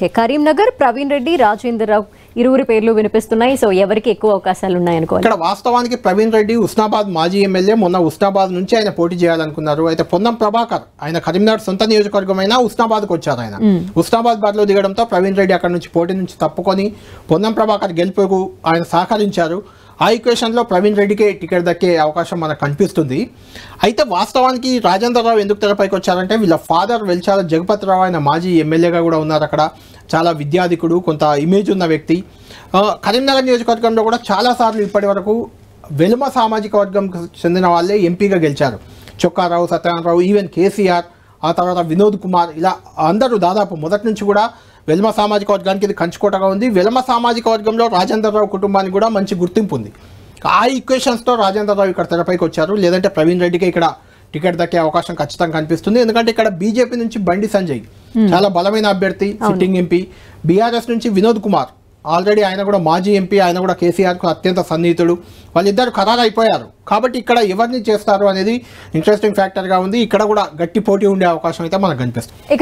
కరీంనగర్ ప్రవీణ్ రెడ్డి రాజేందర్ రావు ఇరువురి పేర్లు వినిపిస్తున్నాయి. సో ఎవరికి ఎక్కువ అవకాశాలు ఉన్నాయి అనుకోవాలి. ఇక్కడ వాస్తవానికి ప్రవీణ్ రెడ్డి ఉస్నాబాద్ మాజీ ఎమ్మెల్యే, మొన్న ఉస్నాబాద్ నుంచి ఆయన పోటీ చేయాలనుకున్నారు. అయితే పొన్నం ప్రభాకర్ ఆయన కరీంనగర్ సొంత నియోజకవర్గమైన ఉస్నాబాద్కు వచ్చారు. ఆయన ఉస్నాబాద్ బాద్లో దిగడంతో ప్రవీణ్ రెడ్డి అక్కడ నుంచి పోటీ నుంచి తప్పుకొని పొన్నం ప్రభాకర్ గెలుపుకు ఆయన సహకరించారు. ఆ ఈక్వేషన్లో ప్రవీణ్ రెడ్డికి టికెట్ దక్కే అవకాశం మనకు కనిపిస్తుంది. అయితే వాస్తవానికి రాజేందర్ రావు ఎందుకు తెరపైకి వచ్చారంటే వీళ్ళ ఫాదర్ వెల్చాల జగపతిరావు ఆయన మాజీ ఎమ్మెల్యేగా కూడా ఉన్నారు. అక్కడ చాలా విద్యాధికుడు, కొంత ఇమేజ్ ఉన్న వ్యక్తి. కరీంనగర్ నియోజకవర్గంలో కూడా చాలాసార్లు ఇప్పటి వరకు వెలుమ సామాజిక వర్గంకు చెందిన వాళ్ళే ఎంపీగా గెలిచారు. చొక్కారావు, సత్యనారాయణరావు, ఈవెన్ కేసీఆర్, ఆ తర్వాత వినోద్ కుమార్, ఇలా అందరూ దాదాపు మొదటి నుంచి కూడా వెల్మ సామాజిక వర్గానికి ఇది కంచుకోటగా ఉంది. వెల్మ సామాజిక వర్గంలో రాజేందర్ రావు కుటుంబానికి కూడా మంచి గుర్తింపు ఉంది. ఆ ఈక్వేషన్స్తో రాజేందర్ రావు ఇక్కడ తెరపైకి వచ్చారు. లేదంటే ప్రవీణ్ రెడ్డికి ఇక్కడ టికెట్ దక్కే అవకాశం ఖచ్చితంగా కనిపిస్తుంది. ఎందుకంటే ఇక్కడ బీజేపీ నుంచి బండి సంజయ్ చాలా బలమైన అభ్యర్థి, సిట్టింగ్ ఎంపీ. బీఆర్ఎస్ నుంచి వినోద్ కుమార్ ఆల్రెడీ ఆయన కూడా మాజీ ఎంపీ, ఆయన కూడా కేసీఆర్కు అత్యంత సన్నిహితుడు. వాళ్ళిద్దరు ఖరారు అయిపోయారు. కాబట్టి ఇక్కడ ఎవరిని చేస్తారు అనేది ఇంట్రెస్టింగ్ ఫ్యాక్టర్గా ఉంది. ఇక్కడ కూడా గట్టి పోటీ ఉండే అవకాశం అయితే మనకు కనిపిస్తుంది.